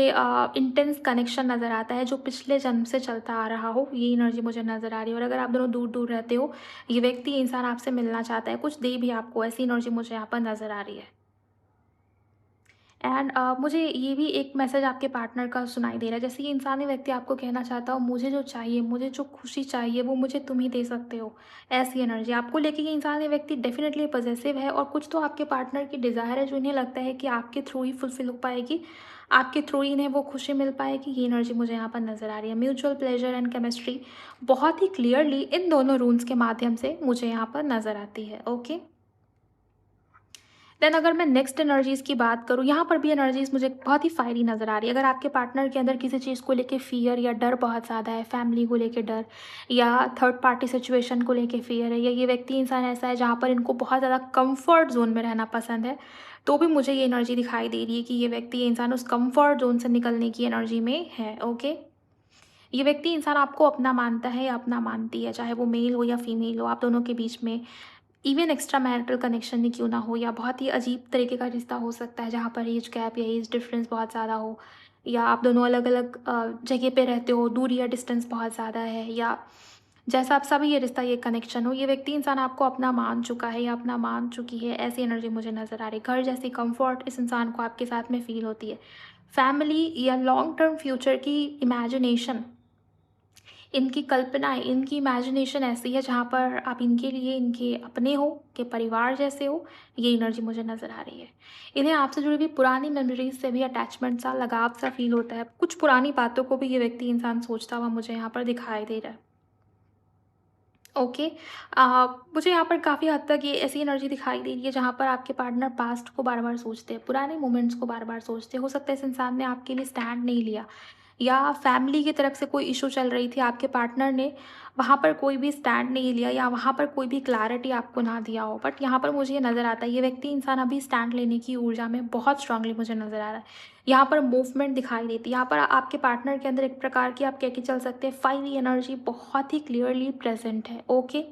इंटेंस कनेक्शन नज़र आता है जो पिछले जन्म से चलता आ रहा हो, ये एनर्जी मुझे नज़र आ रही है। और अगर आप दोनों दूर दूर रहते हो, ये व्यक्ति, इंसान आपसे मिलना चाहता है, कुछ दे भी आपको, ऐसी एनर्जी मुझे यहाँ पर नज़र आ रही है। एंड मुझे ये भी एक मैसेज आपके पार्टनर का सुनाई दे रहा है, जैसे ये इंसानी व्यक्ति आपको कहना चाहता हो, मुझे जो चाहिए, मुझे जो खुशी चाहिए, वो मुझे तुम ही दे सकते हो। ऐसी एनर्जी आपको लेके ये इंसानी व्यक्ति डेफिनेटली पॉजिटिव है, और कुछ तो आपके पार्टनर की डिज़ायर है जो इन्हें लगता है कि आपके थ्रू ही फुलफिल हो पाएगी, आपके थ्रू ही इन्हें वो खुशी मिल पाएगी। ये एनर्जी मुझे यहाँ पर नज़र आ रही है। म्यूचुअल प्लेजर एंड केमिस्ट्री बहुत ही क्लियरली इन दोनों रून्स के माध्यम से मुझे यहाँ पर नज़र आती है। ओके, देन अगर मैं नेक्स्ट एनर्जीज़ की बात करूँ, यहाँ पर भी एनर्जीज़ मुझे बहुत ही फायरी नज़र आ रही है। अगर आपके पार्टनर के अंदर किसी चीज़ को लेके फ़ियर या डर बहुत ज़्यादा है, फैमिली को लेके डर या थर्ड पार्टी सिचुएशन को लेके फ़ियर है, या ये व्यक्ति, इंसान ऐसा है जहाँ पर इनको बहुत ज़्यादा कंफर्ट ज़ोन में रहना पसंद है, तो भी मुझे ये एनर्जी दिखाई दे रही है कि ये व्यक्ति, ये इंसान उस कंफर्ट ज़ोन से निकलने की एनर्जी में है। ओके, ये व्यक्ति, इंसान आपको अपना मानता है या अपना मानती है, चाहे वो मेल हो या फीमेल हो, आप दोनों के बीच में इवन एक्स्ट्रा मैरिटल कनेक्शन ही क्यों ना हो, या बहुत ही अजीब तरीके का रिश्ता हो सकता है जहाँ पर एज गैप या एज डिफरेंस बहुत ज़्यादा हो, या आप दोनों अलग अलग जगह पे रहते हो, दूरी या डिस्टेंस बहुत ज़्यादा है, या जैसा आप सभी ये रिश्ता, ये कनेक्शन हो, ये व्यक्ति, इंसान आपको अपना मान चुका है या अपना मान चुकी है, ऐसी एनर्जी मुझे नज़र आ रही है। घर जैसी कंफर्ट इस इंसान को आपके साथ में फील होती है। फैमिली या लॉन्ग टर्म फ्यूचर की इमेजिनेशन, इनकी कल्पनाएँ, इनकी इमेजिनेशन ऐसी है जहाँ पर आप इनके लिए, इनके अपने हो, के परिवार जैसे हो, ये एनर्जी मुझे नज़र आ रही है। इन्हें आपसे जुड़ी हुई पुरानी मेमोरीज़ से भी अटैचमेंट सा, लगाव सा फ़ील होता है। कुछ पुरानी बातों को भी ये व्यक्ति, इंसान सोचता हुआ मुझे यहाँ पर दिखाई दे रहा है। ओके, मुझे यहाँ पर काफ़ी हद तक ये ऐसी एनर्जी दिखाई दे रही है जहाँ पर आपके पार्टनर पास्ट को बार-बार सोचते हैं, पुराने मोमेंट्स को बार-बार सोचते हैं। हो सकता है इस इंसान ने आपके लिए स्टैंड नहीं लिया, या फैमिली की तरफ से कोई इशू चल रही थी, आपके पार्टनर ने वहाँ पर कोई भी स्टैंड नहीं लिया, या वहाँ पर कोई भी क्लैरिटी आपको ना दिया हो। बट यहाँ पर मुझे ये नज़र आता है, ये व्यक्ति, इंसान अभी स्टैंड लेने की ऊर्जा में बहुत स्ट्रांगली मुझे नज़र आ रहा है। यहाँ पर मूवमेंट दिखाई देती है, यहाँ पर आपके पार्टनर के अंदर एक प्रकार की, आप कह के चल सकते हैं, फायरी एनर्जी बहुत ही क्लियरली प्रेजेंट है। ओके,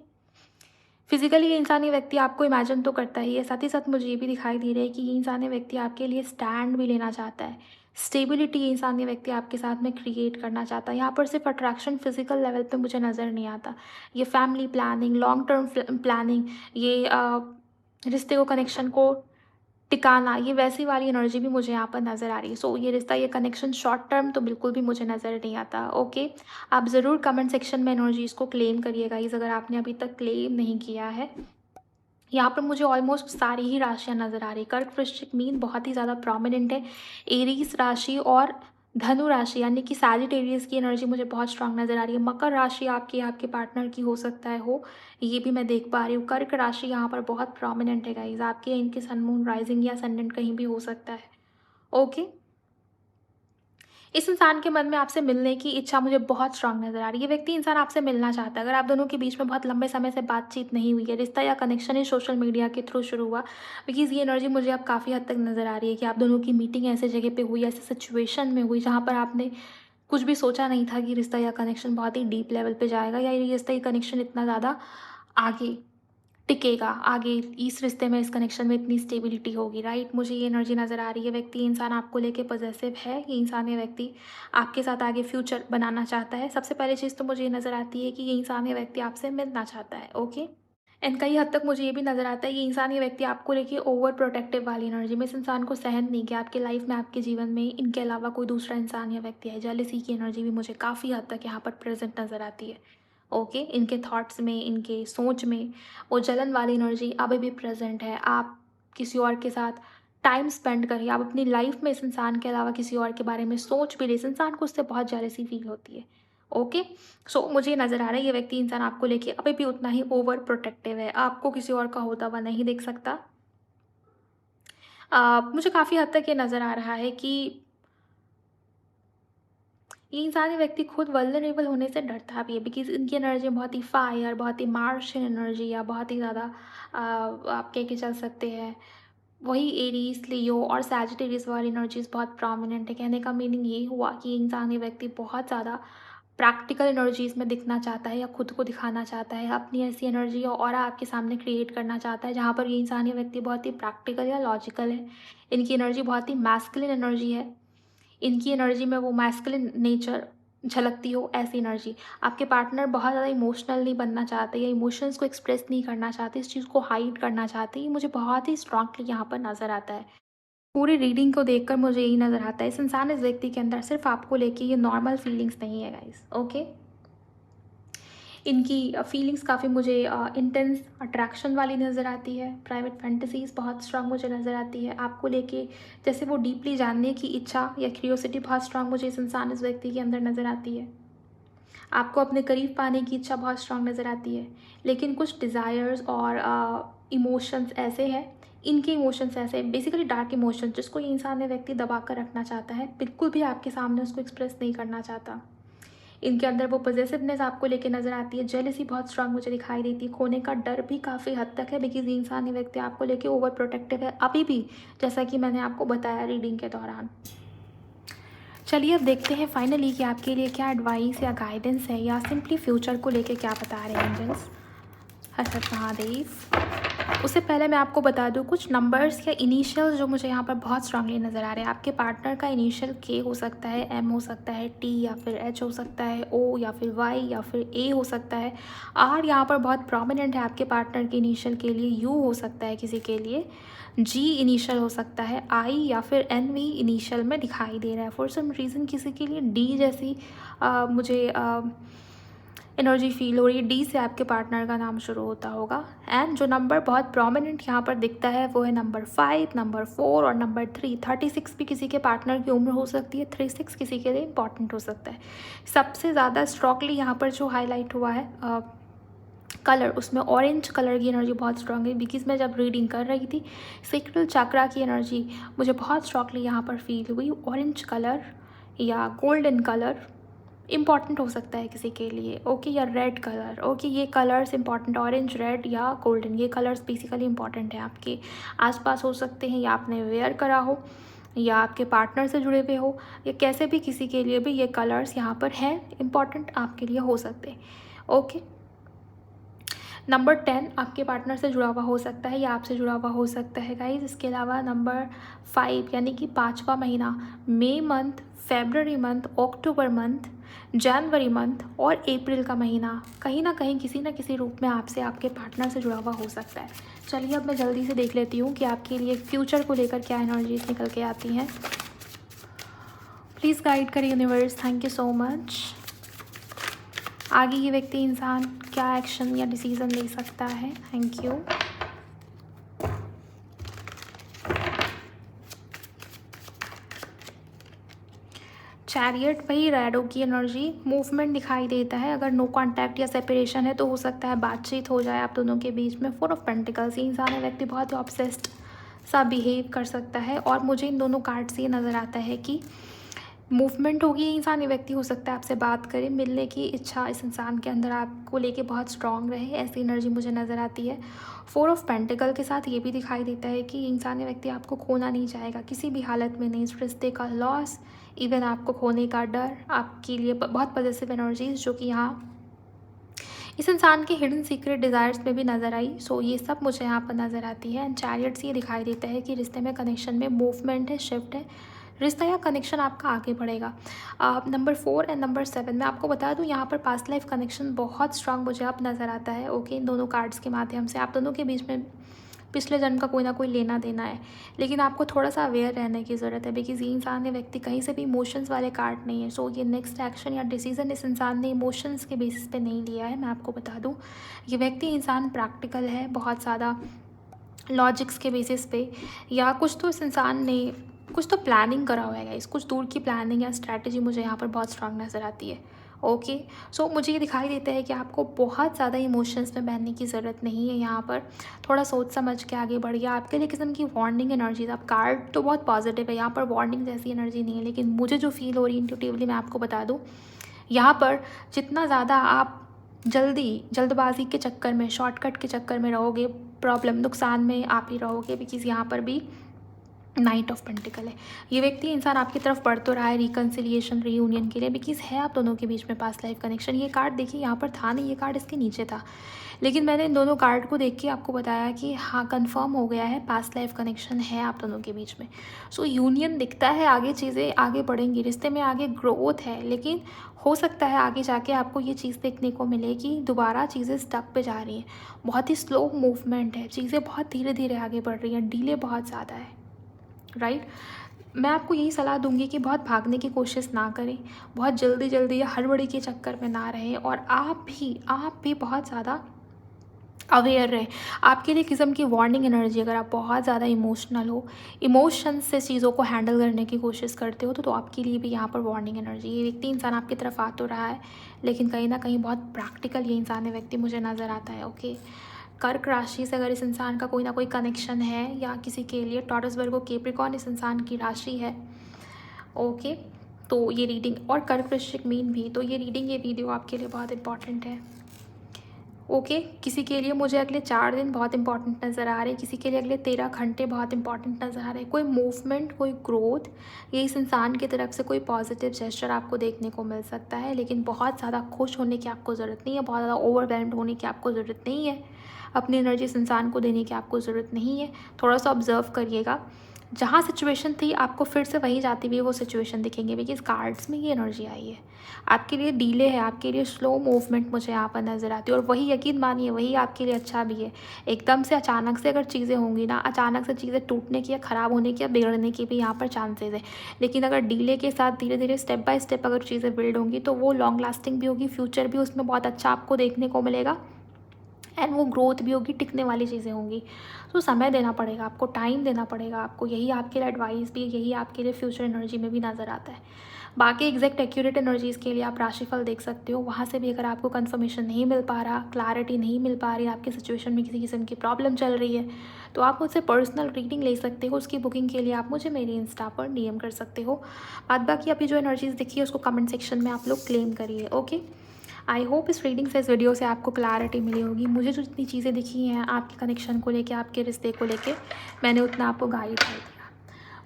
फिजिकली ये इंसानी व्यक्ति आपको इमेजिन तो करता ही है, साथ ही साथ मुझे ये भी दिखाई दे रहा है कि ये इंसानी व्यक्ति आपके लिए स्टैंड भी लेना चाहता है। स्टेबिलिटी ये इंसानी व्यक्ति आपके साथ में क्रिएट करना चाहता है। यहाँ पर सिर्फ अट्रैक्शन फिजिकल लेवल पे मुझे नज़र नहीं आता, ये family planning, long term planning, ये रिश्ते को, कनेक्शन को टिकाना, ये वैसी वाली एनर्जी भी मुझे यहाँ पर नज़र आ रही है। सो ये रिश्ता, ये कनेक्शन शॉर्ट टर्म तो बिल्कुल भी मुझे नज़र नहीं आता। ओके, आप ज़रूर कमेंट सेक्शन में एनर्जीज़ को क्लेम करिएगा गाइस, अगर आपने अभी तक क्लेम नहीं किया है। यहाँ पर मुझे ऑलमोस्ट सारी ही राशियाँ नज़र आ रही है। कर्क, वृश्चिक, मीन बहुत ही ज़्यादा प्रोमिनेंट है। एरीज राशि और धनु राशि यानी कि सैजिटेरियस की एनर्जी मुझे बहुत स्ट्रांग नज़र आ रही है। मकर राशि आपकी, आपके पार्टनर की हो सकता है हो, ये भी मैं देख पा रही हूँ। कर्क राशि यहाँ पर बहुत प्रोमिनेंट है गाइज, आपके, इनके सन, मून, राइजिंग या सेंडेंट कहीं भी हो सकता है। ओके, इस इंसान के मन में आपसे मिलने की इच्छा मुझे बहुत स्ट्रांग नज़र आ रही है। ये व्यक्ति, इंसान आपसे मिलना चाहता है। अगर आप दोनों के बीच में बहुत लंबे समय से बातचीत नहीं हुई है, रिश्ता या कनेक्शन ही सोशल मीडिया के थ्रू शुरू हुआ, बिकॉज़ ये एनर्जी मुझे अब काफ़ी हद तक नज़र आ रही है कि आप दोनों की मीटिंग ऐसे जगह पे हुई, ऐसे सिचुएशन में हुई जहाँ पर आपने कुछ भी सोचा नहीं था कि रिश्ता या कनेक्शन बहुत ही डीप लेवल पे जाएगा, या ये रिश्ता, ये कनेक्शन इतना ज़्यादा आगे टिकेगा, आगे इस रिश्ते में, इस कनेक्शन में इतनी स्टेबिलिटी होगी, राइट? मुझे ये एनर्जी नज़र आ रही है। व्यक्ति, इंसान आपको लेके पॉजिटिव है। ये इंसान, ये व्यक्ति आपके साथ आगे फ्यूचर बनाना चाहता है। सबसे पहली चीज़ तो मुझे ये नज़र आती है कि ये इंसान, ये व्यक्ति आपसे मिलना चाहता है। ओके, एंड कई हद तक मुझे ये भी नज़र आता है, ये इंसान, ये व्यक्ति आपको लेके ओवर प्रोटेक्टिव वाली एनर्जी में, इस इंसान को सहन नहीं किया आपके लाइफ में, आपके जीवन में इनके अलावा कोई दूसरा इंसान या व्यक्ति है। जेलसी की एनर्जी भी मुझे काफ़ी हद तक यहाँ पर प्रेजेंट नज़र आती है। ओके, इनके थॉट्स में, इनके सोच में वो जलन वाली एनर्जी अभी भी प्रेजेंट है। आप किसी और के साथ टाइम स्पेंड करिए, आप अपनी लाइफ में इस इंसान के अलावा किसी और के बारे में सोच भी ले, इस इंसान को उससे बहुत जेलसी फील होती है। ओके, सो मुझे नज़र आ रहा है ये व्यक्ति, इंसान आपको लेके अभी भी उतना ही ओवर प्रोटेक्टिव है, आपको किसी और का होता हुआ नहीं देख सकता। मुझे काफ़ी हद तक ये नज़र आ रहा है कि ये इंसानी व्यक्ति खुद वल्नरेबल होने से डरता भी है, बिकॉज़ इनकी एनर्जी बहुत ही फायर, बहुत ही मार्शियन एनर्जी या बहुत ही ज़्यादा आप कह के चल सकते हैं। वही एरीज़, लियो और सैजिटेरियस वाली एनर्जीज़ बहुत प्रोमिनेंट है। कहने का मीनिंग ये हुआ कि इंसानी व्यक्ति बहुत ज़्यादा प्रैक्टिकल एनर्जीज़ में दिखना चाहता है या खुद को दिखाना चाहता है, अपनी ऐसी एनर्जी या ऑरा आपके सामने क्रिएट करना चाहता है, जहाँ पर ये इंसानी व्यक्ति बहुत ही प्रैक्टिकल या लॉजिकल है। इनकी एनर्जी बहुत ही मैस्कुलिन एनर्जी है। इनकी एनर्जी में वो मैस्कुलिन नेचर झलकती हो, ऐसी एनर्जी। आपके पार्टनर बहुत ज़्यादा इमोशनल नहीं बनना चाहते या इमोशंस को एक्सप्रेस नहीं करना चाहते, इस चीज़ को हाइड करना चाहते, ये मुझे बहुत ही स्ट्रांगली यहाँ पर नज़र आता है। पूरी रीडिंग को देखकर मुझे यही नज़र आता है, इस इंसान, इस व्यक्ति के अंदर सिर्फ आपको लेके ये नॉर्मल फीलिंग्स नहीं है गाइस, ओके। इनकी फीलिंग्स काफ़ी मुझे इंटेंस अट्रैक्शन वाली नज़र आती है। प्राइवेट फैंटेसीज़ बहुत स्ट्रांग मुझे नज़र आती है आपको लेके, जैसे वो डीपली जानने की इच्छा या क्यूरियोसिटी बहुत स्ट्रांग मुझे इस इंसान, इस व्यक्ति के अंदर नज़र आती है। आपको अपने करीब पाने की इच्छा बहुत स्ट्रांग नज़र आती है, लेकिन कुछ डिज़ायर्स और इमोशंस ऐसे हैं, इनके इमोशंस ऐसे हैं, बेसिकली डार्क इमोशंस, जिसको ये इंसान या व्यक्ति दबा कर रखना चाहता है, बिल्कुल भी आपके सामने उसको एक्सप्रेस नहीं करना चाहता। इनके अंदर वो पॉसेसिवनेस आपको लेके नज़र आती है, जेलसी बहुत स्ट्रांग मुझे दिखाई देती है, खोने का डर भी काफ़ी हद तक है, बिकॉज़ ये इंसान ये व्यक्ति आपको लेके ओवर प्रोटेक्टिव है अभी भी, जैसा कि मैंने आपको बताया रीडिंग के दौरान। चलिए अब देखते हैं फाइनली कि आपके लिए क्या एडवाइस या गाइडेंस है या सिंपली फ्यूचर को लेके क्या बता रहे हैं एंजल्स। हर हर महादेव। उससे पहले मैं आपको बता दूं कुछ नंबर्स या इनिशियल्स जो मुझे यहाँ पर बहुत स्ट्रांगली नज़र आ रहे हैं। आपके पार्टनर का इनिशियल के हो सकता है, एम हो सकता है, टी या फिर एच हो सकता है, ओ या फिर वाई या फिर ए हो सकता है, आर यहाँ पर बहुत प्रोमिनेंट है आपके पार्टनर के इनिशियल के लिए, यू हो सकता है किसी के लिए, जी इनिशियल हो सकता है, आई या फिर एन वी इनिशियल में दिखाई दे रहा है। फॉर सम रीज़न किसी के लिए डी जैसी मुझे एनर्जी फील हो रही है, डी से आपके पार्टनर का नाम शुरू होता होगा। एंड जो नंबर बहुत प्रोमिनेंट यहाँ पर दिखता है वो है नंबर 5, नंबर 4 और नंबर 3। 36 भी किसी के पार्टनर की उम्र हो सकती है, 36 किसी के लिए इंपॉर्टेंट हो सकता है। सबसे ज़्यादा स्ट्रॉन्गली यहाँ पर जो हाईलाइट हुआ है कलर, उसमें ऑरेंज कलर की एनर्जी बहुत स्ट्रांग है, बिकॉज मैं जब रीडिंग कर रही थी सेक्रल चक्रा की एनर्जी मुझे बहुत स्ट्रांगली यहाँ पर फील हुई। ऑरेंज कलर या गोल्डन कलर इम्पॉर्टेंट हो सकता है किसी के लिए, ओके, या रेड कलर, ओके, ये कलर्स इंपॉर्टेंट, ऑरेंज, रेड या गोल्डन, ये कलर्स बेसिकली इंपॉर्टेंट है आपके आसपास हो सकते हैं, या आपने वेयर करा हो या आपके पार्टनर से जुड़े हुए हो, या कैसे भी किसी के लिए भी ये कलर्स यहाँ पर हैं, इम्पॉर्टेंट आपके लिए हो सकते हैं, ओके। नंबर 10 आपके पार्टनर से जुड़ा हुआ हो सकता है या आपसे जुड़ा हुआ हो सकता है गाइज। इसके अलावा नंबर 5 यानी कि 5वां महीना, मई मंथ, फेबररी मंथ, अक्टूबर मंथ, जनवरी मंथ और अप्रैल का महीना कहीं ना कहीं किसी न किसी रूप में आपसे, आपके पार्टनर से जुड़ा हुआ हो सकता है। चलिए अब मैं जल्दी से देख लेती हूँ कि आपके लिए फ्यूचर को लेकर क्या एनर्जीज निकल के आती हैं। प्लीज़ गाइड करिए universe, thank you so much. आगे ये व्यक्ति इंसान क्या एक्शन या डिसीजन ले सकता है, थैंक यू। चैरियट वही रैडो की एनर्जी, मूवमेंट दिखाई देता है। अगर नो कांटेक्ट या सेपरेशन है तो हो सकता है बातचीत हो जाए आप दोनों के बीच में। 4 ऑफ पेंटिकल्स, ये इंसान है व्यक्ति बहुत ही ऑब्सेस्ड सा बिहेव कर सकता है, और मुझे इन दोनों कार्ड से ये नज़र आता है कि मूवमेंट होगी। ये इंसान, ये व्यक्ति हो सकता है आपसे बात करे, मिलने की इच्छा इस इंसान के अंदर आपको लेके बहुत स्ट्रांग रहे, ऐसी एनर्जी मुझे नज़र आती है। 4 ऑफ पेंटिकल के साथ ये भी दिखाई देता है कि इंसान, ये व्यक्ति आपको खोना नहीं चाहेगा किसी भी हालत में नहीं। इस रिश्ते का लॉस, इवन आपको खोने का डर, आपके लिए बहुत पॉजिटिव एनर्जीज जो कि यहाँ इस इंसान के हिडन सीक्रेट डिज़ायर्स में भी नज़र आई। सो ये सब मुझे यहाँ पर नज़र आती है। एंड चैरियट से ये दिखाई देता है कि रिश्ते में, कनेक्शन में मूवमेंट है, शिफ्ट है, रिश्ता या कनेक्शन आपका आगे बढ़ेगा। नंबर 4 एंड नंबर 7 मैं आपको बता दूं, यहाँ पर पास्ट लाइफ कनेक्शन बहुत स्ट्रांग मुझे अब नज़र आता है, ओके। इन दोनों कार्ड्स के माध्यम से आप दोनों के बीच में पिछले जन्म का कोई ना कोई लेना देना है, लेकिन आपको थोड़ा सा अवेयर रहने की ज़रूरत है, बिकॉज ये इंसान, ये व्यक्ति कहीं से भी इमोशंस वाले कार्ड नहीं है। सो ये नेक्स्ट एक्शन या डिसीजन इस इंसान ने इमोशंस के बेसिस पे नहीं लिया है। मैं आपको बता दूं, ये व्यक्ति इंसान प्रैक्टिकल है, बहुत ज़्यादा लॉजिक्स के बेसिस पे, या कुछ तो इस इंसान ने कुछ तो प्लानिंग करा हुआ है गाइस, कुछ दूर की प्लानिंग या स्ट्रैटेजी मुझे यहाँ पर बहुत स्ट्रांग नज़र आती है, ओके। सो मुझे ये दिखाई देता है कि आपको बहुत ज़्यादा इमोशंस में बहने की ज़रूरत नहीं है यहाँ पर। थोड़ा सोच समझ के आगे बढ़िए। आपके लिए किस्म की वार्निंग एनर्जीज, आप कार्ड तो बहुत पॉजिटिव है, यहाँ पर वार्निंग जैसी एनर्जी नहीं है, लेकिन मुझे जो फील हो रही है इंट्यूटिवली मैं आपको बता दूँ, यहाँ पर जितना ज़्यादा आप जल्दबाजी के चक्कर में, शॉर्टकट के चक्कर में रहोगे, प्रॉब्लम नुकसान में आप ही रहोगे। बिकॉज़ यहाँ पर भी नाइट ऑफ पेंटिकल है। ये व्यक्ति इंसान आपकी तरफ बढ़ तो रहा है रिकन्सिलिएशन, रीयूनियन के लिए, बिकॉज़ है आप दोनों के बीच में पास्ट लाइफ कनेक्शन। ये कार्ड देखिए यहाँ पर था नहीं, ये कार्ड इसके नीचे था, लेकिन मैंने इन दोनों कार्ड को देख के आपको बताया कि हाँ कंफर्म हो गया है, पास्ट लाइफ कनेक्शन है आप दोनों के बीच में। सो यूनियन दिखता है, आगे चीज़ें आगे बढ़ेंगी, रिश्ते में आगे ग्रोथ है, लेकिन हो सकता है आगे जाके आपको ये चीज़ देखने को मिले कि दोबारा चीज़ें स्टक पे जा रही हैं। बहुत ही स्लो मूवमेंट है, चीज़ें बहुत धीरे धीरे आगे बढ़ रही हैं, डिले बहुत ज़्यादा है, राइट। मैं आपको यही सलाह दूंगी कि बहुत भागने की कोशिश ना करें, बहुत जल्दी जल्दी या हड़बड़ी के चक्कर में ना रहें, और आप भी बहुत ज़्यादा अवेयर रहे। आपके लिए किस्म की वार्निंग एनर्जी, अगर आप बहुत ज़्यादा इमोशनल हो, इमोशन से चीज़ों को हैंडल करने की कोशिश करते हो, तो आपके लिए भी यहाँ पर वार्निंग एनर्जी। ये व्यक्ति इंसान आपकी तरफ आ तो रहा है, लेकिन कहीं ना कहीं बहुत प्रैक्टिकल ये इंसान है, व्यक्ति मुझे नज़र आता है। ओके, कर्क राशि से अगर इस इंसान का कोई ना कोई कनेक्शन है, या किसी के लिए टॉरस वर्गो कैप्रिकॉर्न इस इंसान की राशि है, ओके, तो ये रीडिंग, और कर्क वृश्चिक मीन भी, तो ये रीडिंग, ये वीडियो आपके लिए बहुत इंपॉर्टेंट है। ओके, किसी के लिए मुझे अगले 4 दिन बहुत इंपॉर्टेंट नज़र आ रहे हैं, किसी के लिए अगले 13 घंटे बहुत इंपॉर्टेंट नज़र आ रहे हैं। कोई मूवमेंट, कोई ग्रोथ, ये इस इंसान की तरफ से कोई पॉजिटिव जेस्चर आपको देखने को मिल सकता है, लेकिन बहुत ज़्यादा खुश होने की आपको ज़रूरत नहीं है, बहुत ज़्यादा ओवरवेल्म्ड होने की आपको ज़रूरत नहीं है, अपनी एनर्जी इस इंसान को देने की आपको ज़रूरत नहीं है। थोड़ा सा ऑब्जर्व करिएगा, जहाँ सिचुएशन थी आपको फिर से वहीं जाती हुई वो सिचुएशन दिखेंगे, बिकॉज कार्ड्स में ये एनर्जी आई है। आपके लिए डीले है, आपके लिए स्लो मूवमेंट मुझे यहाँ पर नज़र आती है, और वही यकीन मानिए वही आपके लिए अच्छा भी है। एकदम से अचानक से अगर चीज़ें होंगी ना, अचानक से चीज़ें टूटने की या ख़राब होने की या बिगड़ने की भी यहाँ पर चांसेस है, लेकिन अगर डीले के साथ धीरे धीरे स्टेप बाय स्टेप अगर चीज़ें बिल्ड होंगी, तो वो लॉन्ग लास्टिंग भी होगी, फ्यूचर भी उसमें बहुत अच्छा आपको देखने को मिलेगा, एंड वो ग्रोथ भी होगी, टिकने वाली चीज़ें होंगी। तो समय देना पड़ेगा आपको, टाइम देना पड़ेगा आपको, यही आपके लिए एडवाइस भी, यही आपके लिए फ्यूचर एनर्जी में भी नज़र आता है। बाकी एग्जैक्ट एक्यूरेट एनर्जीज़ के लिए आप राशिफल देख सकते हो, वहाँ से भी अगर आपको कंफर्मेशन नहीं मिल पा रहा, क्लैरिटी नहीं मिल पा रही, आपकी सिचुएशन में किसी किस्म की प्रॉब्लम चल रही है, तो आप मुझसे पर्सनल रीडिंग ले सकते हो। उसकी बुकिंग के लिए आप मुझे मेरी इंस्टा पर डीएम कर सकते हो। बाद बाकी अभी जो एनर्जीज़ दिखी है उसको कमेंट सेक्शन में आप लोग क्लेम करिए। ओके, आई होप इस रीडिंग से, इस वीडियो से आपको क्लैरिटी मिली होगी। मुझे जो जितनी चीज़ें दिखी हैं आपके कनेक्शन को लेके, आपके रिश्ते को लेके, मैंने उतना आपको गाइड कर दिया।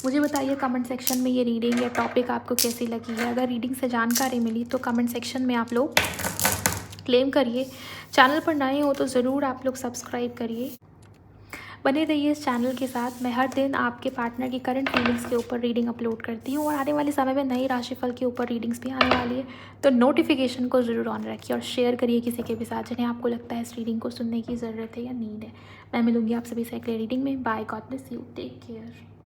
मुझे बताइए कमेंट सेक्शन में ये रीडिंग या टॉपिक आपको कैसी लगी है। अगर रीडिंग से जानकारी मिली तो कमेंट सेक्शन में आप लोग क्लेम करिए। चैनल पर नए हो तो ज़रूर आप लोग सब्सक्राइब करिए, बने रहिए इस चैनल के साथ। मैं हर दिन आपके पार्टनर की करंट फीलिंग्स के ऊपर रीडिंग अपलोड करती हूँ, और आने वाले समय में नई राशिफल के ऊपर रीडिंग्स भी आने वाली है, तो नोटिफिकेशन को ज़रूर ऑन रखिए और शेयर करिए किसी के भी साथ जिन्हें आपको लगता है इस रीडिंग को सुनने की ज़रूरत है या नीड है। मैं मिलूंगी आप सभी से अगले रीडिंग में। Bye, god bless you, take care.